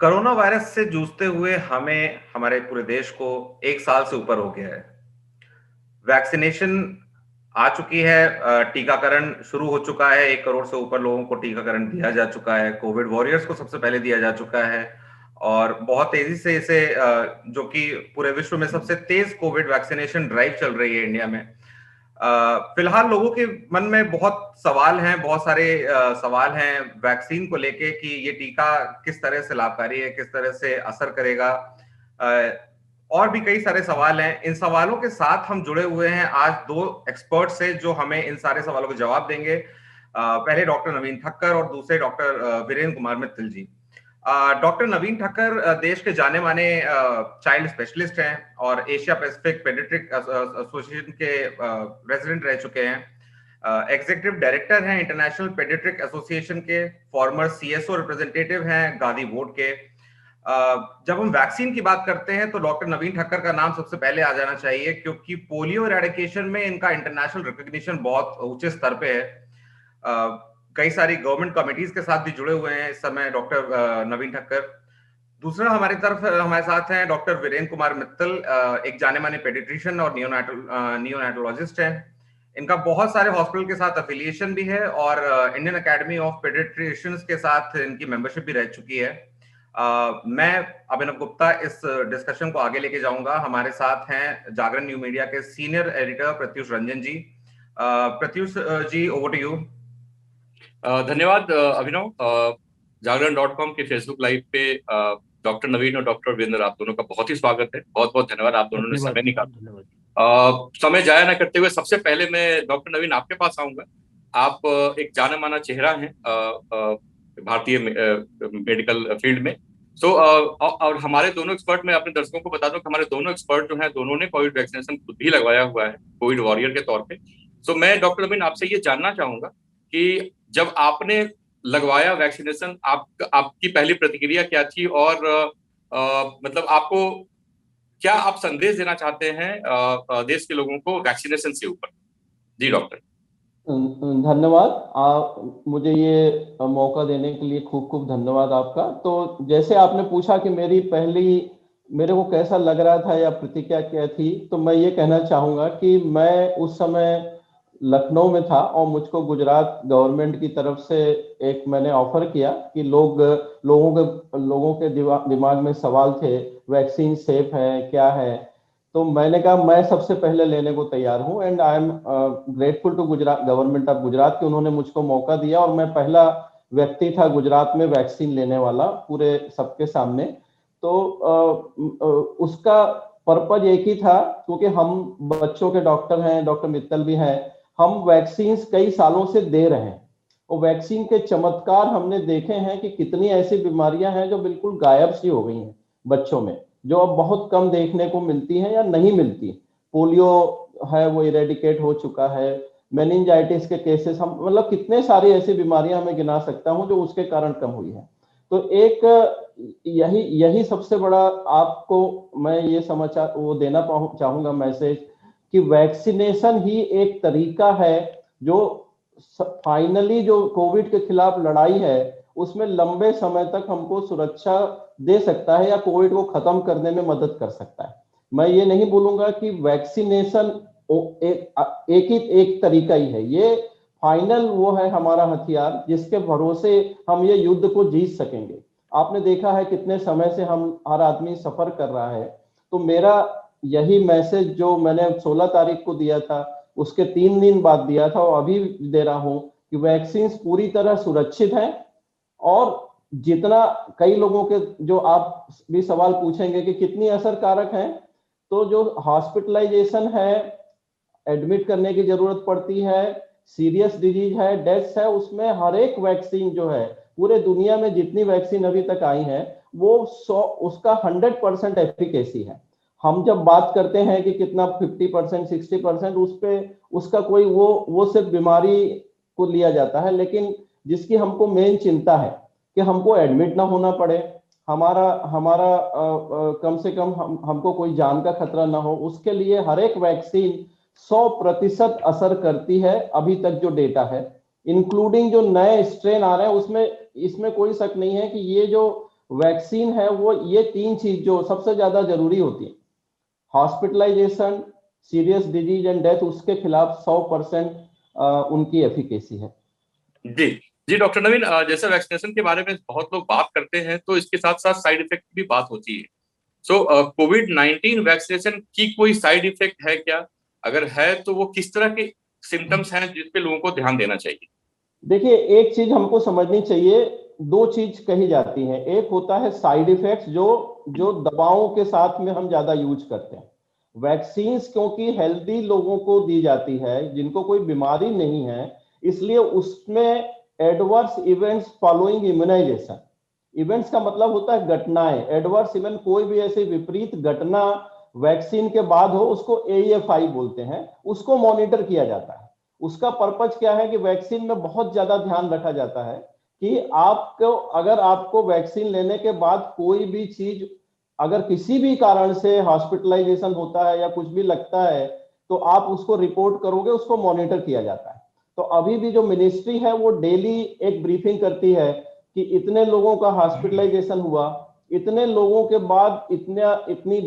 Corona virus से जूझते हुए हमें हमारे पूरे देश को 1 साल से ऊपर हो गया है। वैक्सीनेशन आ चुकी है, टीकाकरण शुरू हो चुका है, 1 करोड़ से ऊपर लोगों को टीकाकरण दिया जा चुका है, कोविड वॉरियर्स को सबसे पहले दिया जा चुका है और बहुत तेज़ी से इसे जो कि पूरे विश्व में सबसे तेज़ कोविड वैक्सीनेशन ड्राइव चल रही है इंडिया में। फिलहाल लोगों के मन में बहुत सवाल हैं, बहुत सारे सवाल हैं वैक्सीन को लेके कि ये टीका किस तरह से लाभकारी है, किस तरह से असर करेगा। और भी कई सारे सवाल हैं। इन सवालों के साथ हम जुड़े हुए हैं आज 2 एक्सपर्ट से जो हमें इन सारे सवालों के जवाब देंगे। पहले डॉक्टर नवीन ठक्कर और दूसरे डॉक्टर वीरेंद्र कुमार मित्तल जी। डॉक्टर नवीन ठक्कर देश के जाने-माने चाइल्ड स्पेशलिस्ट हैं और एशिया पैसिफिक पेडियाट्रिक एसोसिएशन के रेजिडेंट रह चुके हैं। एग्जीक्यूटिव डायरेक्टर हैं इंटरनेशनल पेडियाट्रिक एसोसिएशन के, फॉर्मर सीएसओ रिप्रेजेंटेटिव हैं गांधी बोर्ड के। जब हम वैक्सीन की बात करते हैं तो डॉक्टर नवीन ठक्कर का नाम सबसे पहले आ जाना चाहिए क्योंकि पोलियो इरेडिकेशन में इनका इंटरनेशनल रिकॉग्निशन बहुत ऊंचे स्तर पे है। कई सारी गवर्नमेंट कमिटीज के साथ भी जुड़े हुए हैं इस समय डॉक्टर नवीन ठक्कर। दूसरा हमारी तरफ हमारे साथ हैं डॉक्टर वीरेंद्र कुमार मित्तल, एक जाने माने पेडिट्रिशियन और नियोनेटोलॉजिस्ट हैं। इनका बहुत सारे हॉस्पिटल के साथ अफिलिएशन भी है और इंडियन एकेडमी ऑफ पेडिट्रिशियंस के साथ इनकी मेंबरशिप भी रह चुकी है। मैं अभिनव गुप्ता इस डिस्कशन को आगे लेके जाऊंगा। हमारे साथ हैं जागरण न्यू मीडिया के senior editor Pratyush Ranjan ji. Pratyush ji, over to you. धन्यवाद अभिनव। जागरण.com के फेसबुक लाइव पे डॉक्टर नवीन और डॉक्टर वीरेंद्र, आप दोनों का बहुत ही स्वागत है। बहुत बहुत धन्यवाद, आप दोनों ने समय निकाला। समय जाया न करते हुए सबसे पहले मैं डॉक्टर नवीन आपके पास आऊंगा। आप एक जाना माना चेहरा हैं भारतीय मेडिकल फील्ड में। और हमारे दोनों एक्सपर्ट, मैं अपने दर्शकों को बता दूं कि हमारे दोनों एक्सपर्ट जो हैं, दोनों ने कोविड वैक्सीनेशन खुद भी लगवाया हुआ है, कोविड वॉरियर के तौर पे। मैं डॉक्टर नवीन आपसे ये जानना चाहूंगा कि जब आपने लगवाया वैक्सीनेशन, आपकी पहली प्रतिक्रिया क्या थी और मतलब आपको क्या आप संदेश देना चाहते हैं देश के लोगों को वैक्सीनेशन से ऊपर? जी डॉक्टर। धन्यवाद। मुझे ये मौका देने के लिए खूब खूब धन्यवाद आपका। तो जैसे आपने पूछा कि मेरे को कैसा लग रहा था या प्रतिक्रिया क्या थी, तो मैं ये कहना चाहूँगा कि मैं उस समय लखनऊ में था और मुझको गुजरात गवर्नमेंट की तरफ से एक मैंने ऑफर किया कि लोगों के दिमाग में सवाल थे, वैक्सीन सेफ है क्या है। तो मैंने कहा मैं सबसे पहले लेने को तैयार हूँ and I am grateful to Gujarat government of Gujarat कि उन्होंने मुझको मौका दिया और मैं पहला व्यक्ति था गुजरात में वैक्सीन लेने वाला पूरे सबके सामने। तो उसका पर्पज एक ही था, क्योंकि हम बच्चों के डॉक्टर हैं, डॉक्टर मित्तल भी हैं, हम वैक्सीन कई सालों से दे रहे हैं और वैक्सीन के चमत्कार हमने देखे हैं कि कितनी ऐसी बीमारियां हैं जो बिल्कुल गायब सी हो गई हैं बच्चों में, जो अब बहुत कम देखने को मिलती हैं या नहीं मिलती। पोलियो है वो इरेडिकेट हो चुका है, मेनिंजाइटिस के केसेस, हम मतलब कितने सारी ऐसी बीमारियां मैं गिना सकता हूं जो उसके कारण कम हुई है। तो एक यही सबसे बड़ा आपको मैं ये समाचार वो देना चाहूंगा मैसेज कि वैक्सीनेशन ही एक तरीका है जो फाइनली जो कोविड के खिलाफ लड़ाई है उसमें लंबे समय तक हमको सुरक्षा दे सकता है या कोविड को खत्म करने में मदद कर सकता है। मैं ये नहीं बोलूंगा कि वैक्सीनेशन एक तरीका ही है, ये फाइनल वो है हमारा हथियार जिसके भरोसे हम ये युद्ध को जीत सकेंगे। आपने देखा है कितने समय से हम हर आदमी सफर कर रहा है। तो मेरा यही मैसेज जो मैंने 16 तारीख को दिया था उसके 3 दिन बाद दिया था और अभी दे रहा हूं कि वैक्सीन पूरी तरह सुरक्षित है। और जितना कई लोगों के जो आप भी सवाल पूछेंगे कि कितनी असरकारक है, तो जो हॉस्पिटलाइजेशन है, एडमिट करने की जरूरत पड़ती है, सीरियस डिजीज है, डेथ्स है, उसमें हर एक वैक्सीन जो है पूरे दुनिया में जितनी वैक्सीन अभी तक आई है वो उसका 100% एफिकेसी है। हम जब बात करते हैं कि कितना 50% 60% उस पे उसका कोई वो सिर्फ बीमारी को लिया जाता है, लेकिन जिसकी हमको मेन चिंता है कि हमको एडमिट ना होना पड़े, हमारा कम से कम हमको कोई जान का खतरा ना हो, उसके लिए हर एक वैक्सीन 100% असर करती है अभी तक जो डेटा है, इंक्लूडिंग जो नए स्ट्रेन आ रहे हैं उसमें इसमें कोई शक नहीं है कि ये जो वैक्सीन है वो ये 3 चीज जो सबसे ज्यादा जरूरी होती है, hospitalisation, serious disease and death, उसके खिलाफ 100% उनकी एफिकेसी है। जी जी डॉक्टर नवीन, जैसे वैक्सीनेशन के बारे में बहुत लोग बात करते हैं तो इसके साथ साथ साइड इफेक्ट की भी बात होती है। सो कोविड-19 वैक्सीनेशन की कोई साइड इफेक्ट है क्या? अगर है तो वो किस तरह के सिम्टम्स हैं जिस पे लोगों को ध्यान देना चाहिए? देखिए, एक चीज हमको समझनी चाहिए, 2 चीज कही जाती हैं। एक होता है साइड इफेक्ट्स जो जो दवाओं के साथ में हम ज्यादा यूज करते हैं। वैक्सीन्स क्योंकि हेल्दी लोगों को दी जाती है जिनको कोई बीमारी नहीं है, इसलिए उसमें adverse events following immunisation, events का मतलब होता है घटनाएं, एडवर्स इवेंट कोई भी ऐसी विपरीत घटना वैक्सीन के बाद हो उसको AEFI बोलते हैं, उसको मॉनिटर किया जाता है। उसका पर्पज क्या है कि वैक्सीन में बहुत ज्यादा ध्यान रखा जाता है कि आपको, अगर आपको वैक्सीन लेने के बाद कोई भी चीज, अगर किसी भी कारण से हॉस्पिटलाइजेशन होता है या कुछ भी लगता है तो आप उसको रिपोर्ट करोगे, उसको मॉनिटर किया जाता है। तो अभी भी जो मिनिस्ट्री है वो डेली एक ब्रीफिंग करती है कि इतने लोगों का हॉस्पिटलाइजेशन हुआ, इतने लोगों के बाद इतनी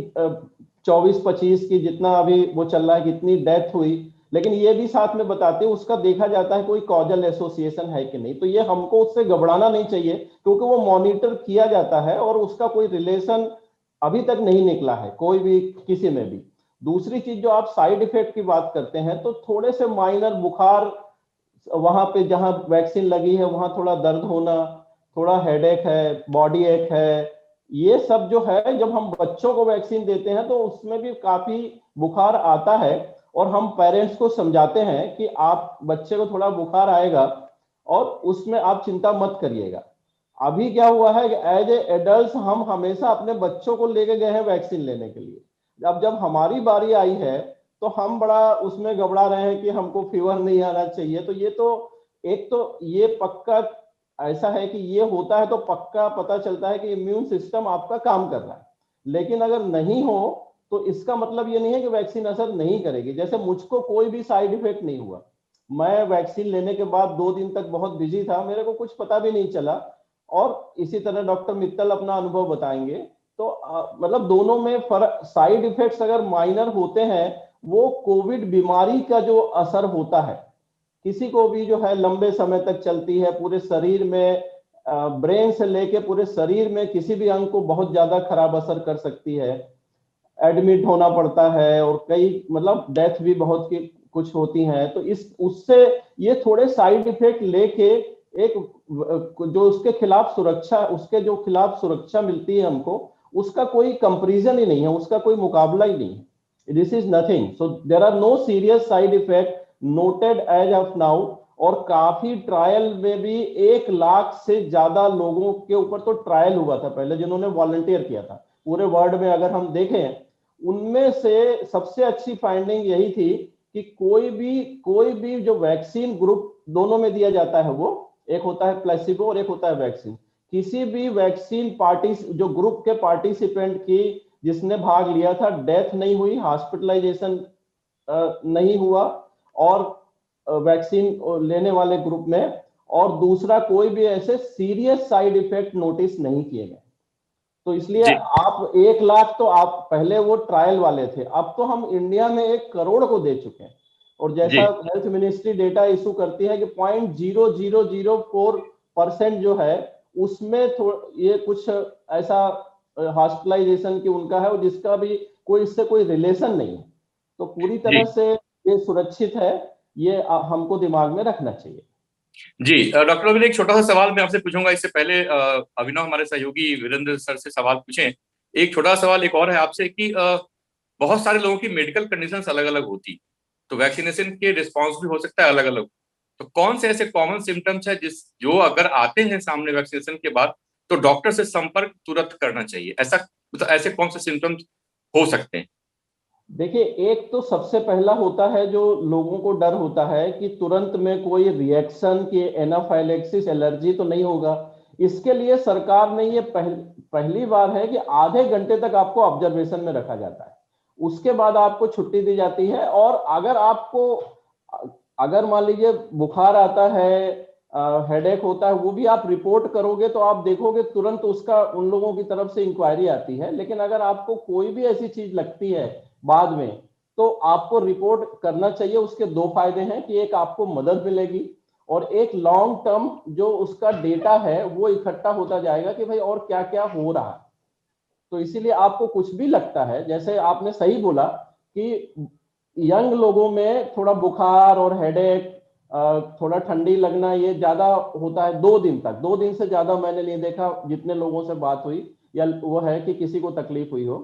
24-25 की जितना अभी वो चल रहा है कितनी डेथ हुई, लेकिन ये भी साथ में बताते हैं उसका देखा जाता है कोई कॉजल एसोसिएशन है कि नहीं। तो ये हमको उससे घबराना नहीं चाहिए क्योंकि वो मॉनिटर किया जाता है और उसका कोई रिलेशन अभी तक नहीं निकला है कोई भी किसी में भी। दूसरी चीज जो आप साइड इफेक्ट की बात करते हैं, तो थोड़े से माइनर बुखार, वहां पे जहां वैक्सीन लगी है वहां थोड़ा दर्द होना, थोड़ा हेडेक है, बॉडी एक है, ये सब जो है जब हम बच्चों को वैक्सीन देते हैं तो उसमें भी काफी बुखार आता है और हम पेरेंट्स को समझाते हैं कि आप बच्चे को थोड़ा बुखार आएगा और उसमें आप चिंता मत करिएगा। अभी क्या हुआ है कि एज ए एडल्ट हम हमेशा अपने बच्चों को लेके गए हैं वैक्सीन लेने के लिए, अब जब हमारी बारी आई है तो हम बड़ा उसमें घबरा रहे हैं कि हमको फीवर नहीं आना चाहिए। तो ये तो एक तो ये पक्का ऐसा है कि ये होता है तो पक्का पता चलता है कि इम्यून सिस्टम आपका काम कर रहा है, लेकिन अगर नहीं हो तो इसका मतलब ये नहीं है कि वैक्सीन असर नहीं करेगी। जैसे मुझको कोई भी साइड इफेक्ट नहीं हुआ, मैं वैक्सीन लेने के बाद 2 दिन तक बहुत बिजी था, मेरे को कुछ पता भी नहीं चला। और इसी तरह डॉक्टर मित्तल अपना अनुभव बताएंगे। तो मतलब दोनों में फर्क, साइड इफेक्ट्स अगर माइनर होते हैं वो कोविड बीमारी का जो असर होता है, किसी को भी जो है लंबे समय तक चलती है, पूरे शरीर में, ब्रेन से लेके पूरे शरीर में किसी भी अंग को बहुत ज्यादा खराब असर कर सकती है, एडमिट होना पड़ता है और कई मतलब डेथ भी बहुत की कुछ होती हैं। तो इस उससे ये थोड़े साइड इफेक्ट लेके एक जो उसके खिलाफ सुरक्षा, उसके जो खिलाफ सुरक्षा मिलती है हमको, उसका कोई कंपैरिजन ही नहीं है, उसका कोई मुकाबला ही नहीं है। This is nothing, so there are no serious side effect noted as of now. और काफी ट्रायल में भी 1 लाख से ज्यादा लोगों के ऊपर तो ट्रायल हुआ था पहले जिन्होंने वॉलंटियर किया था पूरे वर्ल्ड में। अगर हम देखें उनमें से सबसे अच्छी फाइंडिंग यही थी कि कोई भी जो वैक्सीन ग्रुप दोनों में दिया जाता है, वो एक होता है प्लेसिबो और एक होता है वैक्सीन, किसी भी वैक्सीन पार्टी जो ग्रुप के पार्टिसिपेंट की जिसने भाग लिया था डेथ नहीं हुई, हॉस्पिटलाइजेशन नहीं हुआ और वैक्सीन लेने वाले ग्रुप में, और दूसरा कोई भी ऐसे सीरियस साइड इफेक्ट नोटिस नहीं किए गए। तो इसलिए जी आप 1 लाख तो आप पहले वो ट्रायल वाले थे, अब तो हम इंडिया में 1 करोड़ को दे चुके हैं। और जैसा जी हेल्थ मिनिस्ट्री डेटा इशू करती है कि 0.0004% जो है उसमें ये कुछ ऐसा हॉस्पिटलाइजेशन की उनका है जिसका भी कोई इससे कोई रिलेशन नहीं है। तो पूरी जी तरह से ये सुरक्षित है, ये हमको दिमाग में रखना चाहिए। जी डॉक्टर अभिन, एक छोटा सा सवाल मैं आपसे पूछूंगा, इससे पहले अभिनव हमारे सहयोगी वीरेंद्र सर से सवाल पूछें। एक छोटा सवाल एक और है आपसे कि बहुत सारे लोगों की मेडिकल कंडीशंस अलग अलग होती, तो वैक्सीनेशन के रिस्पॉन्स भी हो सकता है अलग अलग। तो कौन से ऐसे कॉमन सिम्टम्स है जो अगर आते हैं सामने वैक्सीनेशन के बाद तो डॉक्टर से संपर्क तुरंत करना चाहिए? ऐसा मतलब ऐसे कौन से सिम्टम्स हो सकते हैं? देखिए, एक तो सबसे पहला होता है जो लोगों को डर होता है कि तुरंत में कोई रिएक्शन की एनाफाइलेक्सिस एलर्जी तो नहीं होगा। इसके लिए सरकार ने ये पहली बार है कि आधे घंटे तक आपको ऑब्जर्वेशन में रखा जाता है, उसके बाद आपको छुट्टी दी जाती है। और अगर आपको, अगर मान लीजिए बुखार आता है, हेडेक होता है, वो भी आप रिपोर्ट करोगे तो आप देखोगे तुरंत उसका उन लोगों की तरफ से इंक्वायरी आती है। लेकिन अगर आपको कोई भी ऐसी चीज लगती है बाद में, तो आपको रिपोर्ट करना चाहिए। उसके दो फायदे हैं कि एक आपको मदद मिलेगी और एक लॉन्ग टर्म जो उसका डेटा है वो इकट्ठा होता जाएगा कि भाई और क्या क्या हो रहा है। तो इसीलिए आपको कुछ भी लगता है, जैसे आपने सही बोला कि यंग लोगों में थोड़ा बुखार और हेडेक, थोड़ा ठंडी लगना ये ज्यादा होता है 2 दिन तक। 2 दिन से ज्यादा मैंने नहीं देखा जितने लोगों से बात हुई या वो है कि किसी को तकलीफ हुई हो।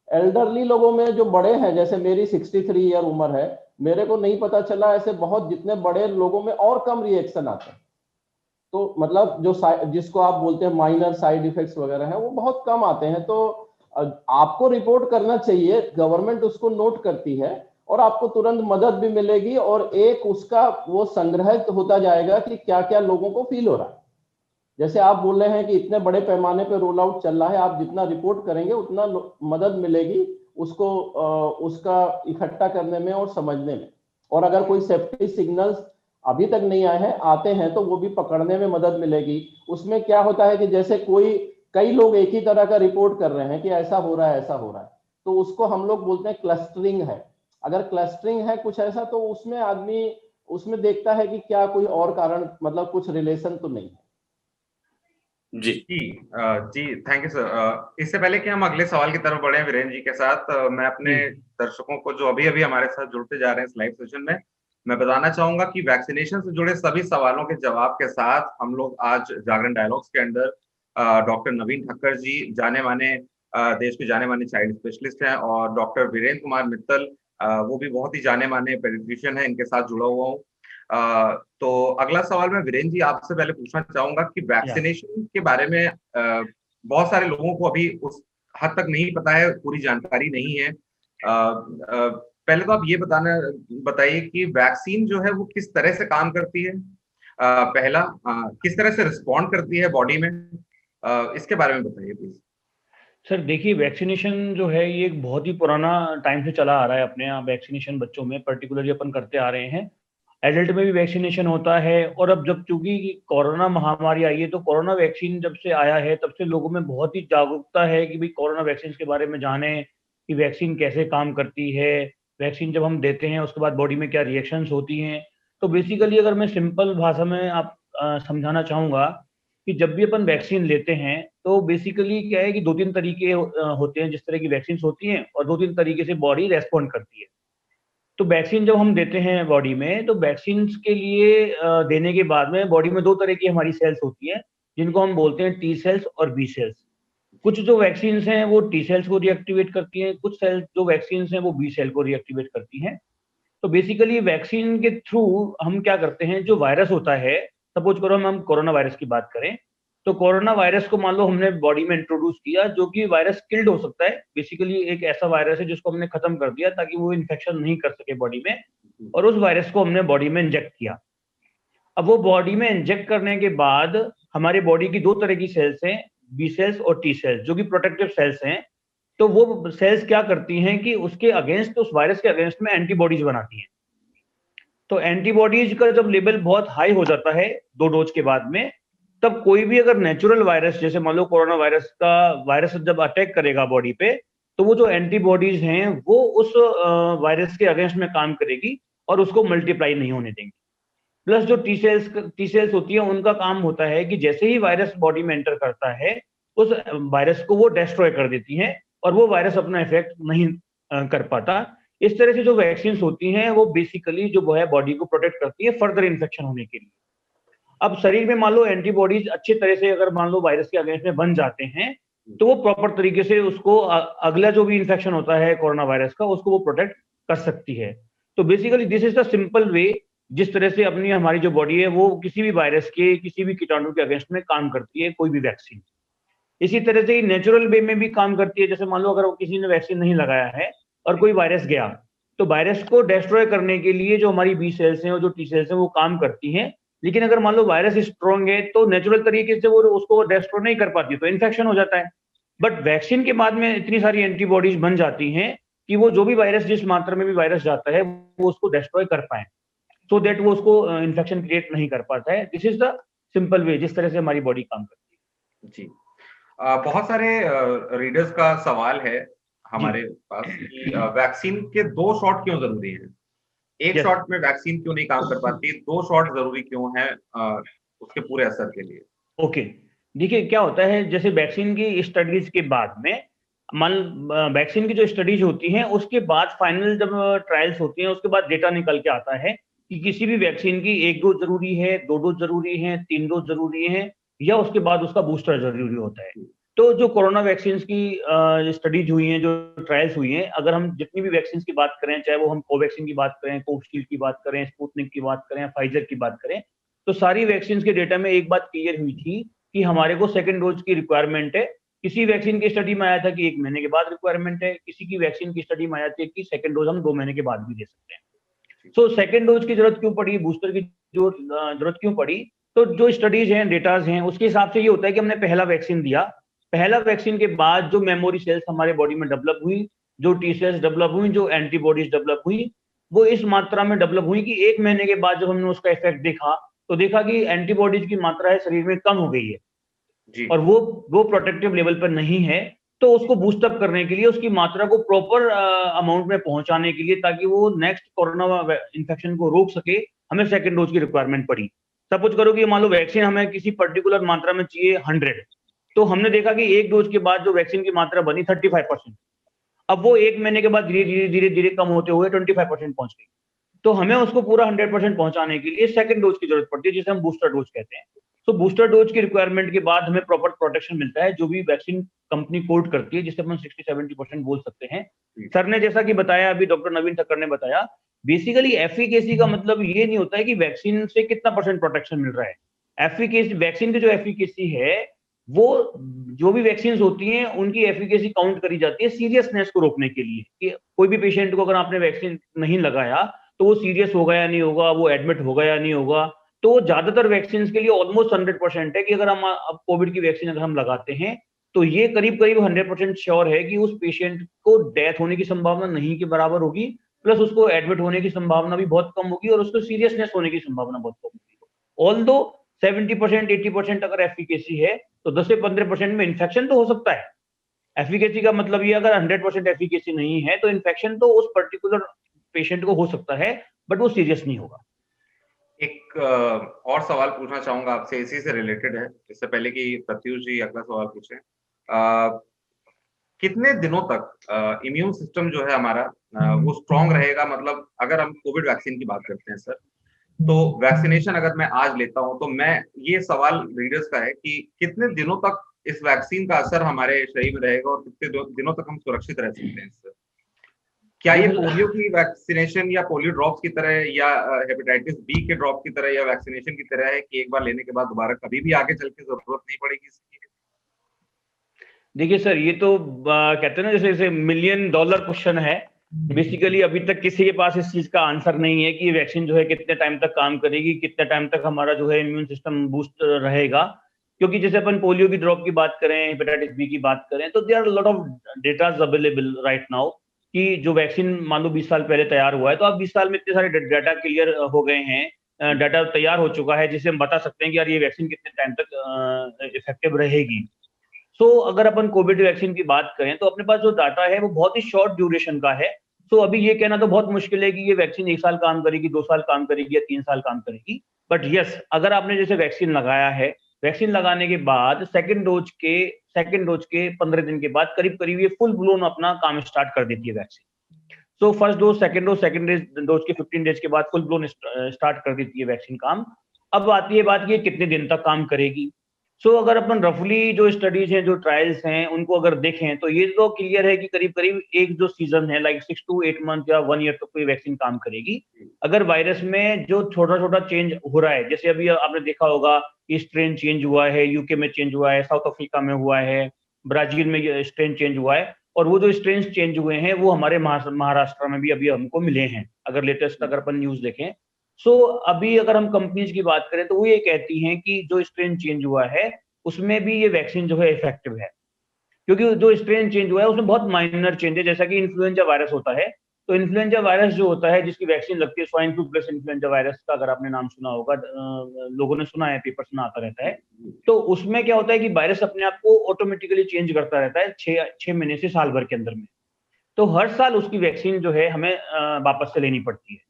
एल्डरली लोगों में जो बड़े हैं, जैसे मेरी 63 ईयर उम्र है, मेरे को नहीं पता चला ऐसे बहुत जितने बड़े लोगों में और कम रिएक्शन आते हैं। तो मतलब जो जिसको आप बोलते हैं माइनर साइड इफेक्ट्स वगैरह है वो बहुत कम आते हैं। तो आपको रिपोर्ट करना चाहिए, गवर्नमेंट उसको नोट करती है और आपको तुरंत मदद भी मिलेगी और एक उसका वो संग्रहित होता जाएगा कि क्या क्या लोगों को फील हो रहा है। जैसे आप बोल रहे हैं कि इतने बड़े पैमाने पे रोल आउट चल रहा है, आप जितना रिपोर्ट करेंगे उतना मदद मिलेगी उसको उसका इकट्ठा करने में और समझने में। और अगर कोई सेफ्टी सिग्नल्स अभी तक नहीं आए हैं, आते हैं तो वो भी पकड़ने में मदद मिलेगी। उसमें क्या होता है कि जैसे कई लोग एक ही तरह का रिपोर्ट कर रहे हैं कि ऐसा हो रहा है ऐसा हो रहा है, तो उसको हम लोग बोलते हैं क्लस्टरिंग है। अगर क्लस्टरिंग है कुछ ऐसा, तो उसमें आदमी उसमें देखता है कि क्या कोई और कारण, मतलब कुछ रिलेशन तो नहीं है। जी जी थैंक यू सर। इससे पहले कि हम अगले सवाल की तरफ बढ़े वीरेंद्र जी के साथ, मैं अपने दर्शकों को जो अभी अभी हमारे साथ जुड़ते जा रहे हैं इस लाइव सेशन में, मैं बताना चाहूंगा कि वैक्सीनेशन से जुड़े सभी सवालों के जवाब के साथ हम लोग आज जागरण डायलॉग्स के अंदर डॉक्टर नवीन ठक्कर जी, जाने माने देश के जाने माने चाइल्ड स्पेशलिस्ट हैं, और डॉक्टर वीरेंद्र कुमार मित्तल, वो भी बहुत ही जाने माने पेडिट्रिशियन है, इनके साथ जुड़ा हुआ हूँ। तो अगला सवाल मैं वीरेंद्र जी आपसे पहले पूछना चाहूंगा कि वैक्सीनेशन के बारे में बहुत सारे लोगों को अभी उस हद तक नहीं पता है, पूरी जानकारी नहीं है। पहले तो आप ये बताइए कि वैक्सीन जो है वो किस तरह से काम करती है, पहला किस तरह से रिस्पॉन्ड करती है बॉडी में, इसके बारे में बताइए प्लीज। सर देखिए, वैक्सीनेशन जो है ये एक बहुत ही पुराना टाइम से चला आ रहा है। अपने यहाँ वैक्सीनेशन बच्चों में पर्टिकुलरली अपन करते आ रहे हैं, एडल्ट में भी वैक्सीनेशन होता है। और अब जब चूंकि कोरोना महामारी आई है, तो कोरोना वैक्सीन जब से आया है तब से लोगों में बहुत ही जागरूकता है कि भाई कोरोना वैक्सीन के बारे में जाने कि वैक्सीन कैसे काम करती है, वैक्सीन जब हम देते हैं उसके बाद बॉडी में क्या रिएक्शंस होती हैं। तो बेसिकली अगर मैं सिंपल भाषा में आप समझाना चाहूँगा कि जब भी अपन वैक्सीन लेते हैं तो बेसिकली क्या है कि 2-3 तरीके होते हैं जिस तरह की वैक्सीन होती हैं, और 2-3 तरीके से बॉडी रेस्पॉन्ड करती है। तो वैक्सीन जब हम देते हैं बॉडी में, तो वैक्सीन के लिए देने के बाद में बॉडी में 2 तरह की हमारी सेल्स होती हैं, जिनको हम बोलते हैं टी सेल्स और बी सेल्स। कुछ जो वैक्सीन हैं वो टी सेल्स को रिएक्टिवेट करती हैं, कुछ सेल्स जो वैक्सीन हैं वो बी सेल को रिएक्टिवेट करती हैं। तो बेसिकली वैक्सीन के थ्रू हम क्या करते हैं, जो वायरस होता है, सपोज करो हम कोरोना वायरस की बात करें, तो कोरोना वायरस को मान लो हमने बॉडी में इंट्रोड्यूस किया, जो कि वायरस किल्ड हो सकता है। बेसिकली एक ऐसा वायरस है जिसको हमने खत्म कर दिया ताकि वो इन्फेक्शन नहीं कर सके बॉडी में, और उस वायरस को हमने बॉडी में इंजेक्ट किया। अब वो बॉडी में इंजेक्ट करने के बाद हमारे बॉडी की 2 तरह की सेल्स हैं, बी सेल्स और टी सेल्स, जो कि प्रोटेक्टिव सेल्स हैं। तो वो सेल्स क्या करती हैं कि उसके अगेंस्ट, उस वायरस के अगेंस्ट में एंटीबॉडीज बनाती हैं। तो एंटीबॉडीज का जब लेवल बहुत हाई हो जाता है 2 डोज के बाद में, तब कोई भी अगर नेचुरल वायरस, जैसे मान लो कोरोना वायरस जब अटैक करेगा बॉडी पे, तो वो जो एंटीबॉडीज हैं वो उस वायरस के अगेंस्ट में काम करेगी और उसको मल्टीप्लाई नहीं होने देंगी। प्लस जो टी सेल्स होती है, उनका काम होता है कि जैसे ही वायरस बॉडी में एंटर करता है, उस वायरस को वो डिस्ट्रॉय कर देती हैं और वो वायरस अपना इफेक्ट नहीं कर पाता। इस तरह से जो वैक्सीन होती हैं वो बेसिकली जो है बॉडी को प्रोटेक्ट करती है फर्दर इन्फेक्शन होने के लिए। अब शरीर में मान लो एंटीबॉडीज अच्छे तरह से अगर मान लो वायरस के अगेंस्ट में बन जाते हैं, तो वो प्रॉपर तरीके से उसको अगला जो भी इन्फेक्शन होता है कोरोना वायरस का, उसको वो प्रोटेक्ट कर सकती है। तो basically this is the simple way जिस तरह से अपनी हमारी जो बॉडी है वो किसी भी वायरस के, किसी भी कीटाणु के अगेंस्ट में काम करती है, कोई भी वैक्सीन। इसी तरह से नेचुरल वे में भी काम करती है। जैसे मान लो अगर किसी ने वैक्सीन नहीं लगाया है और कोई वायरस गया, तो वायरस को डिस्ट्रॉय करने के लिए जो हमारी बी सेल्स हैं और जो टी सेल्स हैं वो काम करती हैं। लेकिन अगर मान लो वायरस स्ट्रॉन्ग है तो नेचुरल तरीके से वो उसको डिस्ट्रॉय नहीं कर पाती, तो इन्फेक्शन हो जाता है। बट वैक्सीन के बाद में इतनी सारी एंटीबॉडीज बन जाती हैं कि वो जो भी वायरस, जिस मात्रा में भी वायरस जाता है, वो उसको डिस्ट्रॉय कर पाए। सो दैट वो उसको इन्फेक्शन क्रिएट नहीं कर पाता है। This is the simple way जिस तरह से हमारी बॉडी काम करती है। जी। बहुत सारे रीडर्स का सवाल है हमारे जी। पास कि वैक्सीन के 2 शॉट क्यों जरूरी है? एक Yes. शॉट में वैक्सीन क्यों नहीं काम कर पाती? 2 शॉट जरूरी क्यों है उसके पूरे असर के लिए? ओके, देखिए क्या होता है, जैसे वैक्सीन की स्टडीज के बाद में मान वैक्सीन की जो स्टडीज होती हैं उसके बाद फाइनल जब ट्रायल्स होती हैं उसके बाद डेटा निकल के आता है कि किसी भी वैक्सीन की 1 डोज जरूरी है, 2 डोज जरूरी है, 3 डोज जरूरी है, या उसके बाद उसका बूस्टर जरूरी होता है। तो जो कोरोना वैक्सीन की स्टडीज हुई हैं, जो ट्रायल्स हुई हैं, अगर हम जितनी भी वैक्सीन की बात करें, चाहे वो हम कोवैक्सीन की बात करें, कोविशील्ड की बात करें, स्पुतनिक की बात करें, फाइजर की बात करें, तो सारी वैक्सीन के डेटा में एक बात क्लियर हुई थी कि हमारे को सेकेंड डोज की रिक्वायरमेंट है। किसी वैक्सीन की स्टडी में आया था कि 1 महीने के बाद रिक्वायरमेंट है, किसी की वैक्सीन की स्टडी में आया था कि सेकेंड डोज हम 2 महीने के बाद भी दे सकते हैं। सो सेकेंड डोज की जरूरत क्यों पड़ी, बूस्टर की जो जरूरत क्यों पड़ी? तो जो स्टडीज हैं, डेटाज हैं, उसके हिसाब से ये होता है कि हमने पहला वैक्सीन दिया, पहला वैक्सीन के बाद जो मेमोरी सेल्स हमारे बॉडी में डेवलप हुई, जो टी सेल्स डेवलप हुई, जो एंटीबॉडीज डेवलप हुई, वो इस मात्रा में डेवलप हुई कि 1 महीने के बाद जब हमने उसका इफेक्ट देखा तो देखा कि एंटीबॉडीज की मात्रा है शरीर में कम हो गई है जी। और वो प्रोटेक्टिव लेवल पर नहीं है। तो उसको बूस्टअप करने के लिए, उसकी मात्रा को प्रॉपर अमाउंट में पहुंचाने के लिए, ताकि वो नेक्स्ट कोरोना इन्फेक्शन को रोक सके, हमें सेकेंड डोज की रिक्वायरमेंट पड़ी। सपोज करो कि मान लो वैक्सीन हमें किसी पर्टिकुलर मात्रा में चाहिए 100, तो हमने देखा कि 1 डोज के बाद जो वैक्सीन की मात्रा बनी 35%, अब वो 1 महीने के बाद धीरे धीरे धीरे धीरे कम होते हुए 25% पहुंच गई। तो हमें उसको पूरा 100% पहुंचाने के लिए सेकंड डोज की जरूरत पड़ती है, जिसे हम बूस्टर डोज कहते हैं। तो बूस्टर डोज की रिक्वायरमेंट के बाद हमें प्रॉपर प्रोटेक्शन मिलता है, जो भी वैक्सीन कंपनी कोट करती है, जिसे अपन 60-70% बोल सकते हैं। सर ने जैसा कि बताया, अभी डॉक्टर नवीन ठक्कर ने बताया, बेसिकली एफिकेसी का मतलब ये नहीं होता है कि वैक्सीन से कितना % प्रोटेक्शन मिल रहा है। एफिकेसी, वैक्सीन की जो एफिकेसी है, वो जो भी वैक्सीन होती हैं उनकी एफिकेसी काउंट करी जाती है सीरियसनेस को रोकने के लिए, कि कोई भी पेशेंट को अगर आपने वैक्सीन नहीं लगाया तो वो सीरियस होगा या नहीं होगा, वो एडमिट होगा या नहीं होगा। तो ज्यादातर वैक्सीन के लिए ऑलमोस्ट 100% है कि अगर हम अब कोविड की वैक्सीन अगर हम लगाते हैं तो ये करीब करीब 100% श्योर है कि उस पेशेंट को डेथ होने की संभावना नहीं के बराबर होगी, प्लस उसको एडमिट होने की संभावना भी बहुत कम होगी और उसको सीरियसनेस होने की संभावना बहुत कम होगी। ऑल दो 70% 80% अगर एफिकेसी है तो 10 से 15% में इन्फेक्शन तो हो सकता है। एफिकेसी का मतलब ये, अगर 100% एफिकेसी नहीं है तो इन्फेक्शन तो उस पर्टिकुलर पेशेंट को हो सकता है, बट वो सीरियस नहीं होगा। एक और सवाल पूछना चाहूंगा आपसे, इसी से रिलेटेड है, इससे पहले कि प्रत्युष जी अगला सवाल पूछें। कितने दिनों तक इम्यून सिस्टम जो है हमारा वो स्ट्रांग रहेगा? मतलब अगर हम कोविड वैक्सीन की बात करते हैं सर, तो वैक्सीनेशन अगर मैं आज लेता हूं तो मैं, ये सवाल रीडर्स का है कि कितने दिनों तक इस वैक्सीन का असर हमारे शरीर में रहेगा और कितने दिनों तक हम सुरक्षित रह सकते हैं इससे? क्या ये पोलियो की वैक्सीनेशन या पोलियो ड्रॉप्स की तरह या हेपेटाइटिस बी के ड्रॉप की तरह या वैक्सीनेशन की तरह है कि एक बार लेने के बाद दोबारा कभी भी आगे चल के जरूरत नहीं पड़ेगी इसकी? देखिए सर, ये तो कहते हैं ना, जैसे $1 मिलियन क्वेश्चन है। बेसिकली अभी तक किसी के पास इस चीज का आंसर नहीं है कि वैक्सीन जो है कितने टाइम तक काम करेगी, कितने टाइम तक हमारा जो है इम्यून सिस्टम बूस्ट रहेगा। क्योंकि जैसे अपन पोलियो की ड्रॉप की बात करें, हेपेटाइटिस बी की बात करें, तो there are lot of datas available right now कि जो वैक्सीन मान लो 20 साल पहले तैयार हुआ है, तो अब 20 साल में इतने सारे डाटा क्लियर हो गए हैं, डाटा तैयार हो चुका है, जिससे हम बता सकते हैं कि यार ये वैक्सीन कितने टाइम तक इफेक्टिव रहेगी। सो अगर अपन कोविड वैक्सीन की बात करें तो अपने पास जो डाटा है वो बहुत ही शॉर्ट ड्यूरेशन का है। सो अभी ये कहना तो बहुत मुश्किल है कि ये वैक्सीन 1 साल काम करेगी, 2 साल काम करेगी या 3 साल काम करेगी। बट यस, अगर आपने जैसे वैक्सीन लगाया है, वैक्सीन लगाने के बाद सेकेंड डोज के 15 दिन के बाद करीब करीब ये फुल ब्लोन अपना काम स्टार्ट कर देती है vaccine. So first dose, second dose के 15 डेज के बाद फुल ब्लोन स्टार्ट कर देती है वैक्सीन काम। अब आती है बात कि ये कितने दिन तक काम करेगी। सो अगर अपन रफली जो स्टडीज हैं, जो ट्रायल्स हैं, उनको अगर देखें तो ये तो क्लियर है कि करीब करीब एक जो सीजन है, लाइक 6 to 8 मंथ या 1 ईयर तक कोई वैक्सीन काम करेगी। अगर वायरस में जो छोटा छोटा चेंज हो रहा है, जैसे अभी आपने देखा होगा कि स्ट्रेन चेंज हुआ है, यूके में चेंज हुआ है, साउथ अफ्रीका में हुआ है, ब्राजील में स्ट्रेन चेंज हुआ है, और वो जो स्ट्रेन चेंज हुए हैं वो हमारे महाराष्ट्र में भी अभी हमको मिले हैं, अगर लेटेस्ट अगर अपन न्यूज देखें। सो अभी अगर हम कंपनीज की बात करें तो वो ये कहती हैं कि जो स्ट्रेन चेंज हुआ है उसमें भी ये वैक्सीन जो है इफेक्टिव है, क्योंकि जो स्ट्रेन चेंज हुआ है उसमें बहुत माइनर चेंज है, जैसा कि इन्फ्लुएंजा वायरस होता है। तो इन्फ्लुएंजा वायरस जो होता है जिसकी वैक्सीन लगती है, swine flu plus influenza virus का अगर आपने नाम सुना होगा, लोगों ने सुना है, पेपर्स में आता रहता है। तो उसमें क्या होता है कि वायरस अपने आप को ऑटोमेटिकली चेंज करता रहता है 6 महीने से साल भर के अंदर में। तो हर साल उसकी वैक्सीन जो है हमें वापस से लेनी पड़ती है।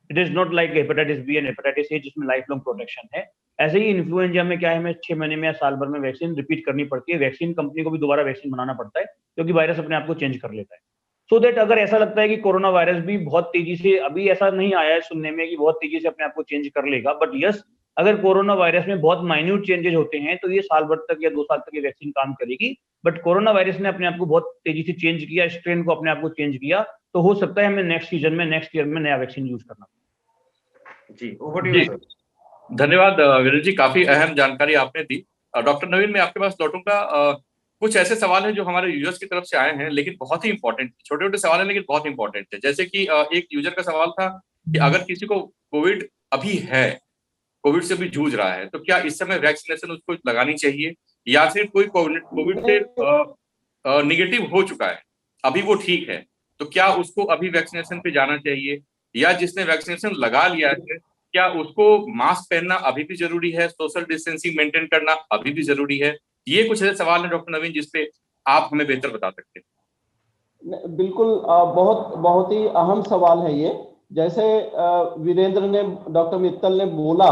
It is not like hepatitis B and hepatitis A जिसमें लाइफ लॉन्ग प्रोटेक्शन है। ऐसे ही इन्फ्लुएंजा में क्या है, हमें 6 महीने में या साल भर में वैक्सीन रिपीट करनी पड़ती है। वैक्सीन कंपनी को भी दोबारा वैक्सीन बनाना पड़ता है क्योंकि वायरस अपने आप को चेंज कर लेता है। सो दैट अगर ऐसा लगता है कि कोरोना वायरस भी बहुत तेजी से, अभी ऐसा नहीं आया है सुनने में कि बहुत तेजी से अपने आप को चेंज कर लेगा, बट यस, अगर कोरोना वायरस में बहुत माइन्यूट चेंजेस होते हैं तो ये साल भर तक या 2 साल तक ये वैक्सीन काम करेगी। बट कोरोना वायरस ने अपने आप को बहुत तेजी से चेंज किया, स्ट्रेन को अपने आप को चेंज किया, तो हो सकता है हमें नेक्स्ट सीजन में, नेक्स्ट ईयर में नया वैक्सीन यूज करना। जी, ओवर टू यू सर। धन्यवाद वीरेंद्र जी, काफी अहम जानकारी आपने दी। डॉक्टर नवीन, मैं आपके पास लौटूंगा। कुछ ऐसे सवाल हैं जो हमारे यूजर्स की तरफ से आए हैं, लेकिन बहुत ही इंपॉर्टेंट, छोटे छोटे सवाल हैं लेकिन बहुत इंपॉर्टेंट है। जैसे कि एक यूजर का सवाल था कि अगर किसी को कोविड अभी है, कोविड से भी जूझ रहा है, तो क्या इस समय वैक्सीनेशन उसको लगानी चाहिए, या फिर कोई कोविड से निगेटिव हो चुका है, अभी वो ठीक है, तो क्या उसको अभी वैक्सीनेशन पे जाना चाहिए, या जिसने वैक्सीनेशन लगा लिया है क्या उसको मास्क पहनना अभी भी जरूरी है, सोशल डिस्टेंसिंग मेंटेन करना अभी भी जरूरी है? ये कुछ ऐसे सवाल हैं डॉक्टर नवीन जिसपे आप हमें बेहतर बता सकते हैं। बिल्कुल, बहुत बहुत ही अहम सवाल है ये। जैसे वीरेंद्र ने, डॉक्टर मित्तल ने बोला,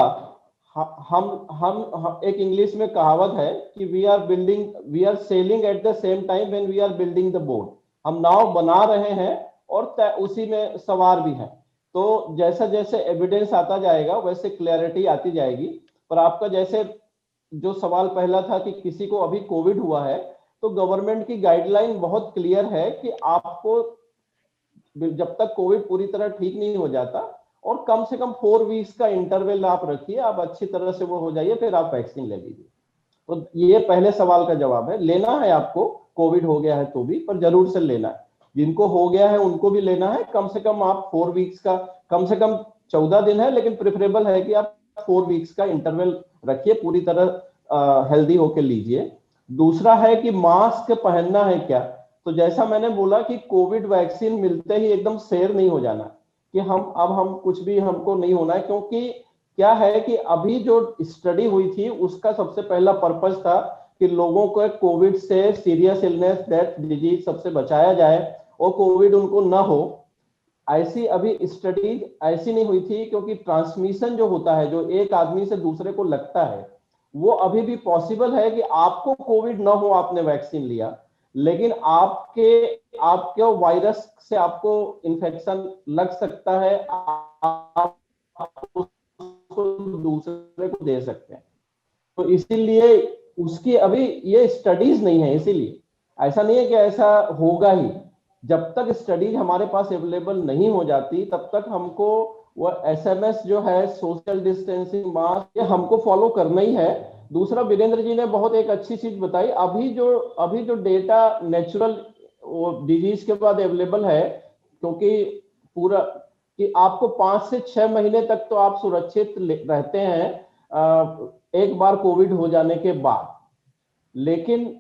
हम एक इंग्लिश में कहावत है कि we are sailing at the same time when we are building the boat. हम नाव बना रहे हैं और उसी में सवार भी हैं। तो जैसा जैसे एविडेंस आता जाएगा वैसे क्लैरिटी आती जाएगी। पर आपका जैसे जो सवाल पहला था कि किसी को अभी कोविड हुआ है, तो गवर्नमेंट की गाइडलाइन बहुत क्लियर है कि आपको जब तक कोविड पूरी तरह ठीक नहीं हो जाता, और कम से कम 4 वीक्स का इंटरवल आप रखिए, आप अच्छी तरह से वो हो जाइए, फिर आप वैक्सीन ले लीजिए। तो ये पहले सवाल का जवाब है। लेना है आपको, कोविड हो गया है तो भी, पर जरूर से लेना है। जिनको हो गया है उनको भी लेना है। कम से कम आप 4 वीक्स का, कम से कम 14 दिन है, लेकिन प्रेफरेबल है कि आप 4 वीक्स का इंटरवल रखिए, पूरी तरह हेल्दी होकर लीजिए। दूसरा है कि मास्क पहनना है क्या। तो जैसा मैंने बोला कि कोविड वैक्सीन मिलते ही एकदम शेर नहीं हो जाना कि हम कुछ भी, हमको नहीं होना है। क्योंकि क्या है कि अभी जो स्टडी हुई थी उसका सबसे पहला पर्पस था कि लोगों को कोविड से, सीरियस इलनेस, डेथ, डिजीज सबसे बचाया जाए और कोविड उनको ना हो। ऐसी अभी स्टडीज ऐसी नहीं हुई थी, क्योंकि ट्रांसमिशन जो होता है, जो एक आदमी से दूसरे को लगता है, वो अभी भी पॉसिबल है कि आपको कोविड ना हो, आपने वैक्सीन लिया, लेकिन आपके वायरस से आपको इन्फेक्शन लग सकता है, आप उसको दूसरे को दे सकते हैं। तो इसीलिए उसकी अभी ये स्टडीज नहीं है। इसीलिए ऐसा नहीं है कि ऐसा होगा ही। जब तक स्टडीज हमारे पास अवेलेबल नहीं हो जाती, तब तक हमको वो एसएमएस जो है, सोशल डिस्टेंसिंग, मास्क, ये हमको फॉलो करना ही है। दूसरा, वीरेंद्र जी ने बहुत एक अच्छी चीज बताई। अभी जो डेटा नेचुरल डिजीज के बाद अवेलेबल है, क्योंकि पूरा कि आपको 5 से 6 महीने तक तो आप सुरक्षित रहते हैं एक बार कोविड हो जाने के बाद, लेकिन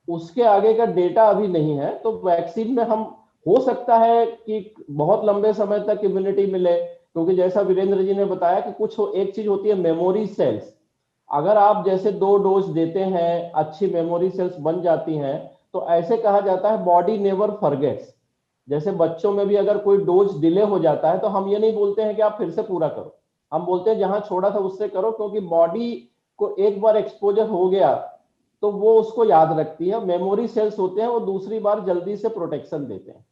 उसके आगे का डेटा अभी नहीं है। तो वैक्सीन में हम, हो सकता है कि बहुत लंबे समय तक इम्यूनिटी मिले, क्योंकि जैसा वीरेंद्र जी ने बताया कि कुछ एक चीज होती है मेमोरी सेल्स। अगर आप जैसे 2 डोज देते हैं, अच्छी मेमोरी सेल्स बन जाती हैं, तो ऐसे कहा जाता है बॉडी नेवर फॉरगेट्स। जैसे बच्चों में भी अगर कोई डोज डिले हो जाता है तो हम ये नहीं बोलते हैं कि आप फिर से पूरा करो, हम बोलते हैं जहां छोड़ा था उससे करो, क्योंकि बॉडी को एक बार एक्सपोजर हो गया तो वो उसको याद रखती है। मेमोरी सेल्स होते हैं, वो दूसरी बार जल्दी से प्रोटेक्शन देते हैं।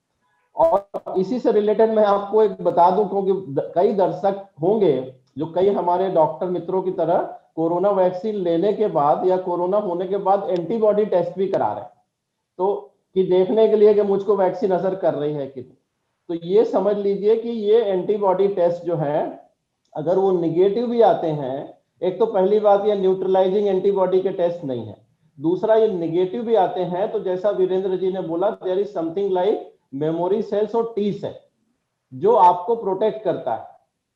और इसी से रिलेटेड मैं आपको एक बता दूं, क्योंकि कई दर्शक होंगे जो कई हमारे डॉक्टर मित्रों की तरह कोरोना वैक्सीन लेने के बाद या कोरोना होने के बाद एंटीबॉडी टेस्ट भी करा रहे हैं, तो कि देखने के लिए कि मुझको वैक्सीन असर कर रही है कि नहीं। तो ये समझ लीजिए कि ये एंटीबॉडी टेस्ट जो है, अगर वो निगेटिव भी आते हैं, एक तो पहली बात ये न्यूट्रलाइजिंग एंटीबॉडी के टेस्ट नहीं है, दूसरा ये निगेटिव भी आते हैं, तो जैसा वीरेंद्र जी ने बोला, there is something like memory cells और टी सेल जो आपको प्रोटेक्ट करता है।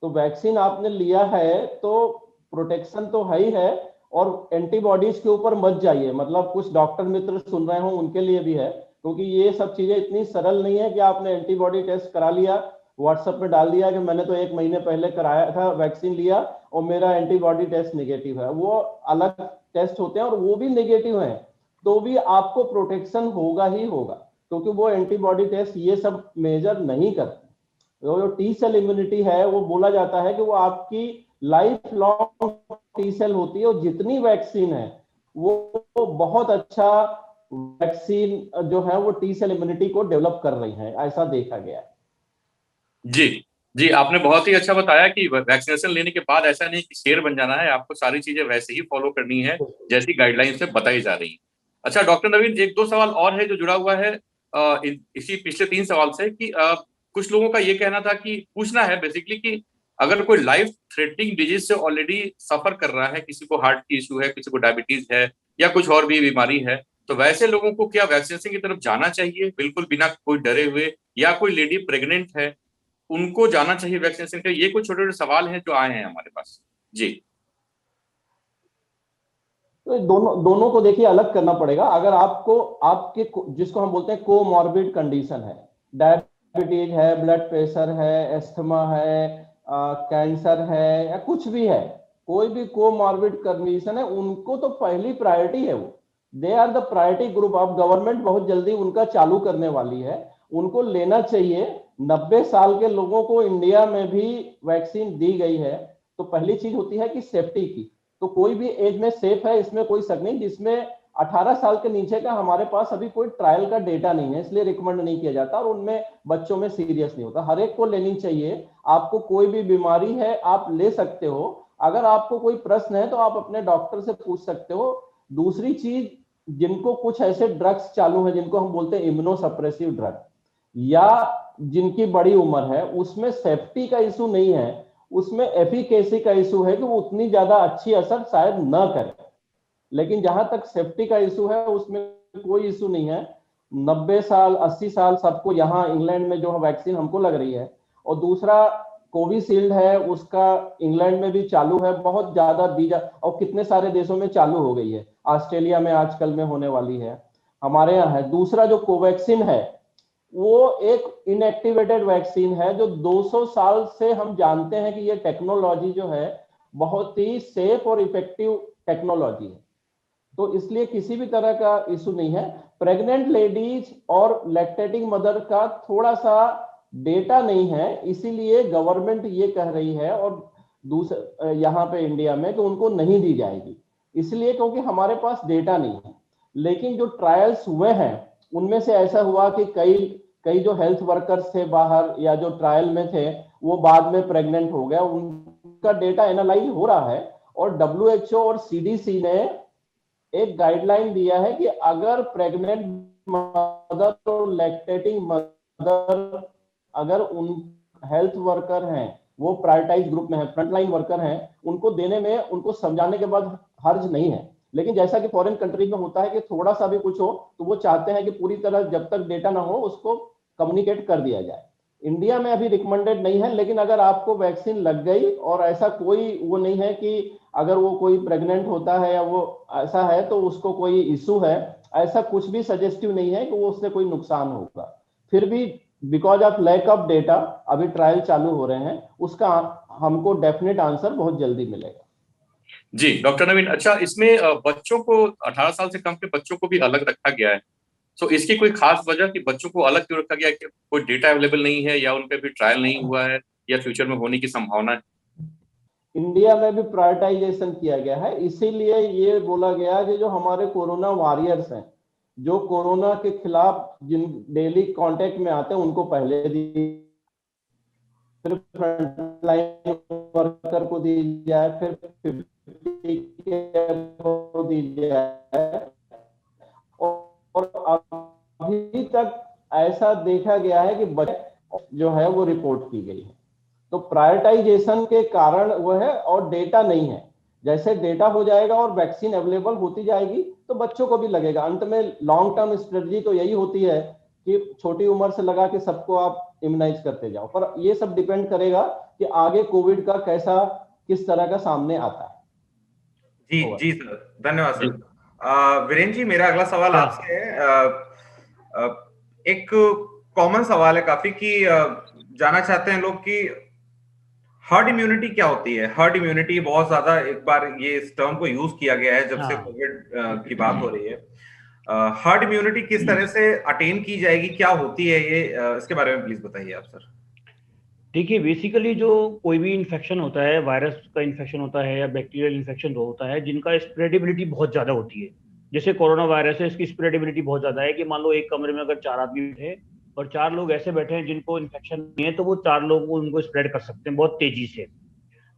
तो वैक्सीन आपने लिया है तो प्रोटेक्शन तो है ही है, और एंटीबॉडीज के ऊपर मत जाइए। मतलब कुछ डॉक्टर मित्र सुन रहे हो उनके लिए भी है क्योंकि ये सब चीजें इतनी सरल नहीं है कि आपने एंटीबॉडी टेस्ट करा लिया, व्हाट्सएप पे डाल दिया कि मैंने तो 1 महीने पहले कराया था, वैक्सीन लिया और मेरा एंटीबॉडी टेस्ट निगेटिव है। वो अलग टेस्ट होते हैं और वो भी निगेटिव है तो भी आपको प्रोटेक्शन होगा ही होगा, क्योंकि वो एंटीबॉडी टेस्ट ये सब मेजर नहीं करते। जो टी सेल इम्यूनिटी है वो बोला जाता है कि वो आपकी लाइफ लॉन्ग टी सेल होती है, और जितनी वैक्सीन है वो बहुत अच्छा वैक्सीन जो है वो टी सेल इम्यूनिटी को डेवलप कर रही है, ऐसा देखा गया है। जी जी, आपने बहुत ही अच्छा बताया कि वैक्सीनेशन लेने के बाद ऐसा नहीं कि शेर बन जाना है, आपको सारी चीजें वैसे ही फॉलो करनी है जैसी गाइडलाइंस से बताई जा रही है। अच्छा डॉक्टर नवीन, 1-2 सवाल और है जो जुड़ा हुआ है इसी पिछले 3 सवाल से कि कुछ लोगों का ये कहना था कि पूछना है बेसिकली कि अगर कोई लाइफ थ्रेटनिंग डिजीज से ऑलरेडी सफर कर रहा है, किसी को हार्ट की इशू है, किसी को डायबिटीज है या कुछ और भी बीमारी है, तो वैसे लोगों को क्या वैक्सीनेशन की तरफ जाना चाहिए बिल्कुल बिना कोई डरे हुए, या कोई लेडी प्रेग्नेंट है उनको जाना चाहिए वैक्सीनेशन के? ये कुछ छोटे छोटे सवाल हैं जो आए हैं हमारे पास। जी, तो दोनों को देखिए अलग करना पड़ेगा। अगर आपको आपके जिसको हम बोलते हैं कोमॉर्बिड कंडीशन है, डायबिटीज है, ब्लड प्रेशर है, एस्थमा है, कैंसर है या कुछ भी है, कोई भी कोमॉर्बिड कंडीशन है, उनको तो पहली प्रायोरिटी है, वो they are the priority group. Of government बहुत जल्दी उनका चालू करने वाली है, उनको लेना चाहिए। 90 साल के लोगों को इंडिया में भी वैक्सीन दी गई है। तो पहली चीज होती है कि सेफ्टी की, तो कोई भी एज में सेफ है, इसमें कोई शक नहीं। जिसमें 18 साल के नीचे का हमारे पास अभी कोई ट्रायल का डेटा नहीं है, इसलिए रिकमेंड नहीं किया जाता, और उनमें बच्चों में सीरियस नहीं होता। हर एक को लेनी चाहिए। आपको कोई भी बीमारी है आप ले सकते हो। अगर आपको कोई प्रश्न है तो आप अपने डॉक्टर से पूछ सकते हो। दूसरी चीज, जिनको कुछ ऐसे ड्रग्स चालू है जिनको हम बोलते हैं इम्यूनोसप्रेसिव ड्रग, या जिनकी बड़ी उम्र है, उसमें सेफ्टी का इशू नहीं है, उसमें एफिकेसी का इशू है कि वो उतनी ज्यादा अच्छी असर शायद न करे। लेकिन जहां तक सेफ्टी का इशू है उसमें कोई इशू नहीं है। 90 साल 80 साल सबको, यहाँ इंग्लैंड में जो वैक्सीन हमको लग रही है, और दूसरा कोविशील्ड है, उसका इंग्लैंड में भी चालू है, बहुत ज्यादा दी जा, और कितने सारे देशों में चालू हो गई है, ऑस्ट्रेलिया में आजकल में होने वाली है, हमारे यहाँ है। दूसरा जो कोवैक्सीन है वो एक इनएक्टिवेटेड वैक्सीन है, जो 200 साल से हम जानते हैं कि ये टेक्नोलॉजी जो है बहुत ही सेफ और इफेक्टिव टेक्नोलॉजी है, तो इसलिए किसी भी तरह का इशू नहीं है। प्रेग्नेंट लेडीज और लैक्टेटिंग मदर का थोड़ा सा डेटा नहीं है, इसीलिए गवर्नमेंट ये कह रही है, और दूसरे यहाँ पे इंडिया में, कि उनको नहीं दी जाएगी, इसलिए क्योंकि हमारे पास डेटा नहीं है। लेकिन जो ट्रायल्स हुए हैं उनमें से ऐसा हुआ कि कई जो हेल्थ वर्कर्स थे बाहर या जो ट्रायल में थे, वो बाद में प्रेग्नेंट हो गया, उनका डेटा एनालाइज हो रहा है। और WHO और CDC ने एक गाइडलाइन दिया है कि अगर प्रेग्नेंट मदर और लैक्टेटिंग मदर, अगर उन हेल्थ वर्कर हैं, वो प्रायोरिटाइज ग्रुप में है, फ्रंटलाइन वर्कर हैं, उनको देने में, उनको समझाने के बाद हर्ज नहीं है। लेकिन जैसा कि फॉरेन कंट्रीज में होता है कि थोड़ा सा भी कुछ हो तो वो चाहते हैं कि पूरी तरह जब तक डेटा ना हो उसको कम्युनिकेट कर दिया जाए। इंडिया में अभी रिकमेंडेड नहीं है, लेकिन अगर आपको वैक्सीन लग गई और ऐसा कोई वो नहीं है कि अगर वो कोई प्रेग्नेंट होता है या वो ऐसा है तो उसको कोई इशू है, ऐसा कुछ भी सजेस्टिव नहीं है कि वो उससे कोई नुकसान होगा। फिर भी because of lack of data अभी ट्रायल चालू हो रहे हैं, उसका हमको डेफिनेट आंसर बहुत जल्दी मिलेगा। जी डॉक्टर नवीन, अच्छा इसमें बच्चों को 18 साल से कम के बच्चों को भी अलग रखा गया है, तो इसकी कोई खास वजह कि बच्चों को अलग क्यों रखा गया है? कोई डेटा अवेलेबल नहीं है या उन पे भी ट्रायल नहीं हुआ है या फ्यूचर में होने की संभावना है? इंडिया में भी प्रायोरिटाइजेशन किया गया है, इसीलिए ये बोला गया कि जो हमारे कोरोना वॉरियर्स हैं, जो कोरोना के खिलाफ जिन डेली कांटेक्ट में आते हैं, उनको पहले दी, फिर फ्रंटलाइन वर्कर को दी जाए, फिर 50 को दी जाए, और अभी तक ऐसा देखा गया है कि बच्चे जो है वो रिपोर्ट की गई है। तो प्रायोरिटाइजेशन के कारण वो है, और डेटा नहीं है। जैसे डेटा हो जाएगा और वैक्सीन अवेलेबल होती जाएगी तो बच्चों को भी लगेगा। अंत में लॉन्ग टर्म स्ट्रेटजी तो यही होती है कि छोटी उम्र से लगा के सबको आप इम्यूनाइज करते जाओ, पर ये सब डिपेंड करेगा कि आगे कोविड का कैसा, किस तरह का सामने आता है। जी जी सर, धन्यवाद सर। वीरेंद्र जी, मेरा अगला सवाल आपसे है। एक कॉमन सवाल है काफी कि जानना चाहते हैं लोग कि हर्ड इम्यूनिटी क्या होती है। हर्ड इम्यूनिटी बहुत ज्यादा एक बार ये इस टर्म को यूज किया गया है जब से कोविड की बात हो रही है। हर्ड इम्यूनिटी किस तरह से अटेन की जाएगी, क्या होती है ये, इसके बारे में प्लीज बताइए आप सर। देखिए, बेसिकली जो कोई भी इन्फेक्शन होता है, वायरस का इन्फेक्शन होता है या बैक्टीरियल इन्फेक्शन होता है, जिनका स्प्रेडेबिलिटी बहुत ज़्यादा होती है। जैसे कोरोना वायरस है, इसकी स्प्रेडेबिलिटी बहुत ज़्यादा है कि मान लो एक कमरे में अगर 4 आदमी बैठे और 4 लोग ऐसे बैठे हैं जिनको इन्फेक्शन नहीं है, तो वो 4 लोग उनको स्प्रेड कर सकते हैं बहुत तेजी से।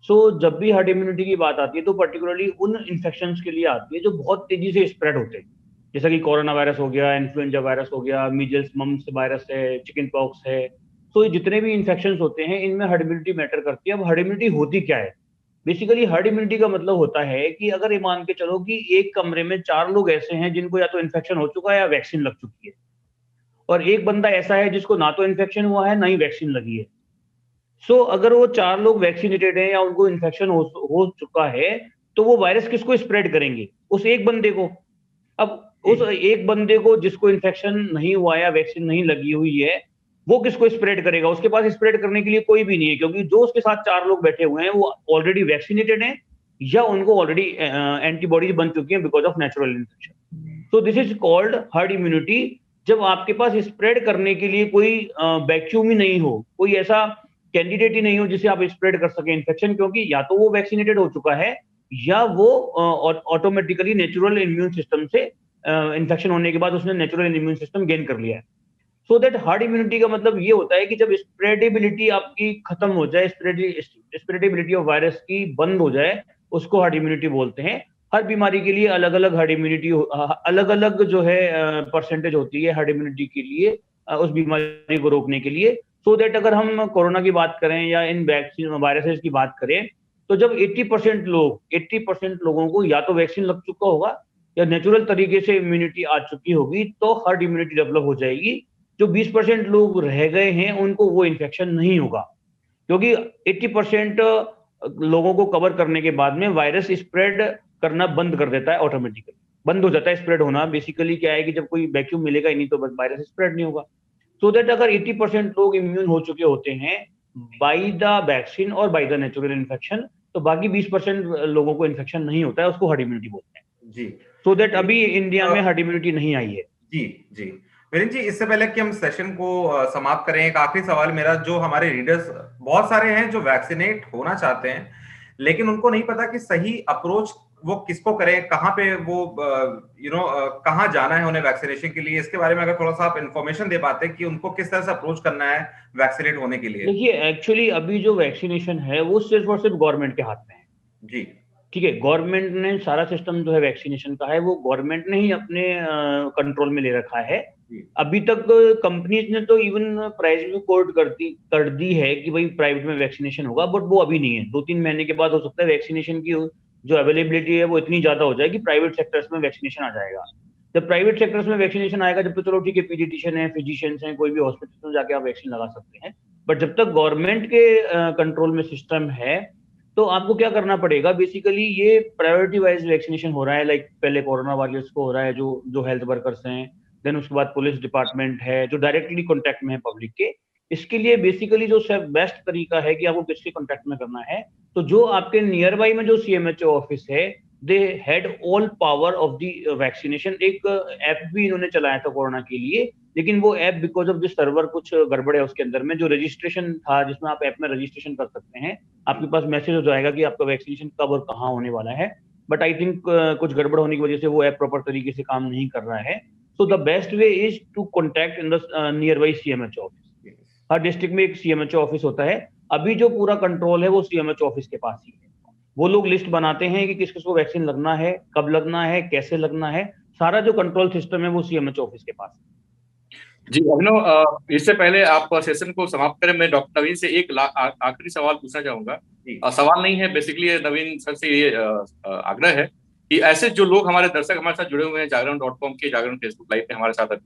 सो जब भी हर्ड इम्यूनिटी की बात आती है तो पर्टिकुलरली उन इन्फेक्शंस के लिए आती है जो बहुत तेजी से स्प्रेड होते हैं, जैसा कि कोरोना वायरस हो गया, इन्फ्लुएंजा वायरस हो गया, मीजल्स मम्प्स वायरस है, चिकन पॉक्स है। तो जितने भी इन्फेक्शंस होते हैं इनमें हर्ड इम्यूनिटी मैटर करती है। अब हर्ड इम्यूनिटी होती क्या है? बेसिकली हर्ड इम्यूनिटी का मतलब होता है कि अगर ये मान के चलो कि एक कमरे में 4 लोग ऐसे हैं जिनको या तो इन्फेक्शन हो चुका है या वैक्सीन लग चुकी है, और एक बंदा ऐसा है जिसको ना तो इन्फेक्शन हुआ है ना ही वैक्सीन लगी है। सो अगर वो 4 लोग वैक्सीनेटेड हैं या उनको इन्फेक्शन हो चुका है, तो वो वायरस किसको स्प्रेड करेंगे? उस एक बंदे को। अब उस एक बंदे को जिसको इन्फेक्शन नहीं हुआ या वैक्सीन नहीं लगी हुई है, वो किसको स्प्रेड करेगा? उसके पास स्प्रेड करने के लिए कोई भी नहीं है, क्योंकि जो उसके साथ 4 लोग बैठे हुए हैं वो ऑलरेडी वैक्सीनेटेड हैं या उनको ऑलरेडी एंटीबॉडीज बन चुकी हैं because of natural infection. So this is called herd immunity. जब आपके पास स्प्रेड करने के लिए कोई वैक्यूम ही नहीं हो, कोई ऐसा कैंडिडेट ही नहीं हो जिसे आप स्प्रेड कर सके इन्फेक्शन, क्योंकि या तो वो वैक्सीनेटेड हो चुका है या वो ऑटोमेटिकली नेचुरल इम्यून सिस्टम से इन्फेक्शन होने के बाद उसने नेचुरल इम्यून सिस्टम गेन कर लिया है। सो दैट हार्ड इम्यूनिटी का मतलब ये होता है कि जब स्प्रेडेबिलिटी आपकी खत्म हो जाए, स्प्रेडेबिलिटी ऑफ वायरस की बंद हो जाए, उसको हार्ड इम्यूनिटी बोलते हैं। हर बीमारी के लिए अलग अलग हार्ड इम्यूनिटी, अलग अलग जो है परसेंटेज होती है हार्ड इम्यूनिटी के लिए, उस बीमारी को रोकने के लिए। सो दैट अगर हम कोरोना की बात करें या इन वैक्सीन वायरसेस की बात करें, तो जब 80% लोगों को या तो वैक्सीन लग चुका होगा या नेचुरल तरीके से इम्यूनिटी आ चुकी होगी, तो हर्ड इम्यूनिटी डेवलप हो जाएगी। जो 20% लोग रह गए हैं उनको वो इन्फेक्शन नहीं होगा, क्योंकि 80% लोगों को कवर करने के बाद में वायरस स्प्रेड करना बंद कर देता है, ऑटोमेटिकली बंद हो जाता है स्प्रेड होना। बेसिकली क्या है कि जब कोई वैक्यूम मिलेगा ही नहीं तो वायरस स्प्रेड नहीं होगा। सो दैट अगर 80% लोग इम्यून हो चुके होते हैं बाय द वैक्सीन और बाय द नेचुरल इन्फेक्शन, तो बाकी 20% लोगों को इन्फेक्शन नहीं होता है, उसको हर्ड इम्यूनिटी बोलते हैं जी। सो दैट अभी इंडिया में हर्ड इम्यूनिटी नहीं आई है। जी जी वीरेंद्र जी, इससे पहले कि हम सेशन को समाप्त करें, एक आखिरी सवाल मेरा, जो हमारे रीडर्स बहुत सारे हैं जो वैक्सीनेट होना चाहते हैं लेकिन उनको नहीं पता कि सही अप्रोच वो किसको करें, कहाँ पे वो कहाँ जाना है उन्हें वैक्सीनेशन के लिए, इसके बारे में अगर थोड़ा सा आप इन्फॉर्मेशन दे पाते कि उनको किस तरह से अप्रोच करना है वैक्सीनेट होने के लिए। देखिए, एक्चुअली अभी जो वैक्सीनेशन है वो सिर्फ और सिर्फ गवर्नमेंट के हाथ में है। जी ठीक है, गवर्नमेंट ने सारा सिस्टम जो है वैक्सीनेशन का है वो गवर्नमेंट ने ही अपने कंट्रोल में ले रखा है। अभी तक कंपनीज ने तो इवन प्राइस भी कोट कर दी है कि भाई प्राइवेट में वैक्सीनेशन होगा, बट वो अभी नहीं है। 2-3 महीने के बाद हो सकता है वैक्सीनेशन की जो अवेलेबिलिटी है वो इतनी ज्यादा हो जाएगी, प्राइवेट सेक्टर्स में वैक्सीनेशन आ जाएगा। जब प्राइवेट सेक्टर्स में वैक्सीनेशन आएगा, जब तो चलो ठीक है, पीडियाट्रिशियन है, फिजिशियंस हैं, कोई भी हॉस्पिटल में जाके आप वैक्सीन लगा सकते हैं, बट जब तक गवर्नमेंट के कंट्रोल में सिस्टम है तो आपको क्या करना पड़ेगा? बेसिकली ये प्रायोरिटी वाइज वैक्सीनेशन हो रहा है, लाइक पहले कोरोना वॉरियर्स को हो रहा है जो हेल्थ वर्कर्स हैं, देन उसके बाद पुलिस डिपार्टमेंट है जो डायरेक्टली कॉन्टेक्ट में है पब्लिक के। इसके लिए बेसिकली जो बेस्ट तरीका है कि आपको किसके कॉन्टेक्ट में करना है, तो जो आपके नियर बाई में जो CMHO ऑफिस है, they had all power of the vaccination. एक ऐप भी इन्होंने चलाया था कोरोना के लिए, लेकिन वो app because of this server कुछ गड़बड़ है उसके अंदर में, जो रजिस्ट्रेशन था जिसमें आप ऐप में रजिस्ट्रेशन कर सकते हैं, आपके पास मैसेज हो जाएगा कि आपका वैक्सीनेशन कब और कहाँ होने वाला है, बट आई थिंक कुछ गड़बड़ होने की वजह से वो ऐप प्रॉपर तरीके से काम नहीं कर रहा है। So the best way is to contact in the nearby CMHO office. हर डिस्ट्रिक्ट में एक CMHO ऑफिस होता है। अभी जो पूरा कंट्रोल है वो CMHO ऑफिस के पास ही है। वो लोग लिस्ट बनाते हैं कि किस किस को वैक्सीन लगना है, कब लगना है, कैसे लगना है, सारा जो कंट्रोल सिस्टम है वो CMHO ऑफिस के पास है। जी अभिनव, इससे पहले आप सेशन को समाप्त करें, मैं डॉक्टर नवीन से एक आखिरी सवाल पूछना चाहूंगा। सवाल नहीं है, बेसिकली नवीन सर से ये आग्रह है कि ऐसे जो लोग हमारे दर्शक हमारे साथ जुड़े हुए हैं जागरण.com के, जागरण फेसबुक लाइव पे हमारे साथ,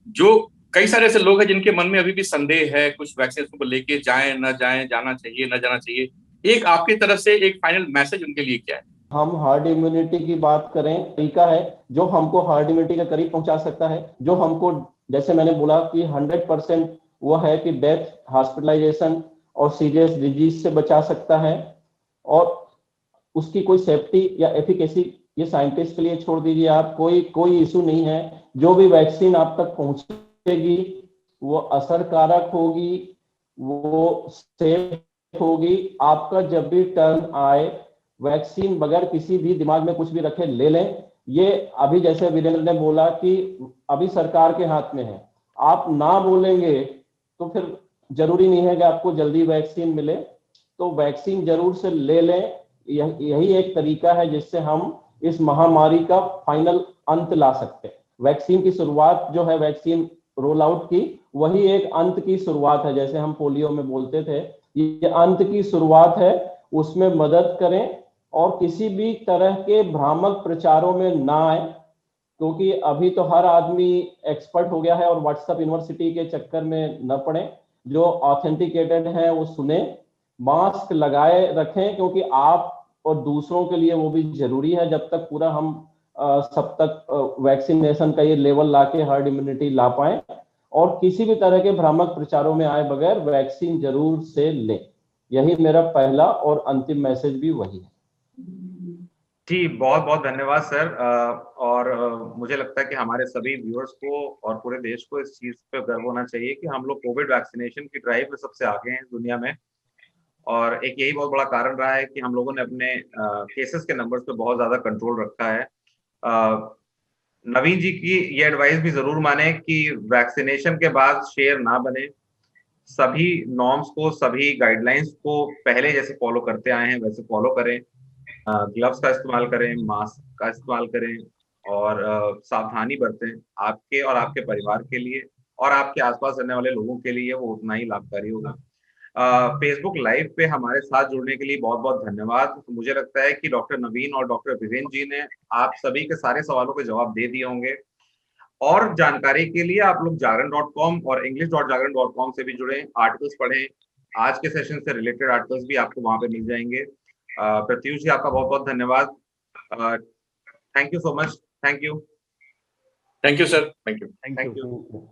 जो कई सारे ऐसे लोग हैं जिनके मन में अभी भी संदेह है कुछ वैक्सीनेशन को लेके, जाएं न जाएं, जाना चाहिए न जाना चाहिए, एक आपकी तरफ से एक फाइनल मैसेज उनके लिए क्या है? हम हार्ड इम्यूनिटी की बात करें, टीका है जो हमको हार्ड इम्यूनिटी के करीब पहुंचा सकता है, जो हमको, जैसे मैंने बोला कि 100% वो है कि डेथ, हॉस्पिटलाइजेशन और सीरियस डिजीज से बचा सकता है, और उसकी कोई सेफ्टी या एफिकेसी ये साइंटिस्ट के लिए छोड़ दीजिए आप, कोई इशू नहीं है। जो भी वैक्सीन आप तक पहुंचेगी वो असरकारक होगी, वो सेफ होगी। आपका जब भी टर्न आए, वैक्सीन बगैर किसी भी दिमाग में कुछ भी रखे ले लें। ये अभी जैसे वीरेंद्र ने बोला कि अभी सरकार के हाथ में है, आप ना बोलेंगे तो फिर जरूरी नहीं है कि आपको जल्दी वैक्सीन मिले, तो वैक्सीन जरूर से ले लें। यही एक तरीका है जिससे हम इस महामारी का फाइनल अंत ला सकते हैं। वैक्सीन की शुरुआत जो है, वैक्सीन रोल आउट की, वही एक अंत की शुरुआत है। जैसे हम पोलियो में बोलते थे, ये अंत की शुरुआत है, उसमें मदद करें और किसी भी तरह के भ्रामक प्रचारों में ना आए, क्योंकि अभी तो हर आदमी एक्सपर्ट हो गया है और व्हाट्सएप यूनिवर्सिटी के चक्कर में न पड़े। जो ऑथेंटिकेटेड है वो सुने, मास्क लगाए रखें, क्योंकि आप और दूसरों के लिए वो भी जरूरी है। जब तक पूरा हम सब तक वैक्सीनेशन का ये लेवल लाके हर्ड इम्यूनिटी ला पाए, और किसी भी तरह के भ्रामक प्रचारों में आए बगैर वैक्सीन जरूर से लें। यही मेरा पहला और अंतिम मैसेज भी वही है। जी, बहुत बहुत धन्यवाद सर। और मुझे लगता है कि हमारे सभी व्यूअर्स को और पूरे देश को इस चीज पे गर्व होना चाहिए कि हम लोग कोविड वैक्सीनेशन की ड्राइव में सबसे आगे हैं दुनिया में। और एक यही बहुत बड़ा कारण रहा है कि हम लोगों ने अपने केसेस के नंबर्स पे बहुत ज्यादा कंट्रोल रखा है। नवीन जी की ये एडवाइस भी जरूर माने कि वैक्सीनेशन के बाद शेर ना बने। सभी नॉर्म्स को, सभी गाइडलाइंस को पहले जैसे फॉलो करते आए हैं वैसे फॉलो करें। ग्लव्स का इस्तेमाल करें, मास्क का इस्तेमाल करें और सावधानी बरतें। आपके और आपके परिवार के लिए और आपके आसपास रहने वाले लोगों के लिए वो उतना ही लाभकारी होगा। फेसबुक लाइव पे हमारे साथ जुड़ने के लिए बहुत बहुत धन्यवाद। मुझे लगता है कि डॉक्टर नवीन और डॉक्टर विवेन जी ने आप सभी के सारे सवालों के जवाब दे दिए होंगे। और जानकारी के लिए आप लोग जागरण.com और english.jagran.com से भी जुड़े, आर्टिकल्स पढ़ें। आज के सेशन से रिलेटेड आर्टिकल्स भी आपको वहां पे मिल जाएंगे। प्रत्युष जी, आपका बहुत बहुत धन्यवाद। Thank you so much. Thank you. Thank you sir. Thank you. Thank you.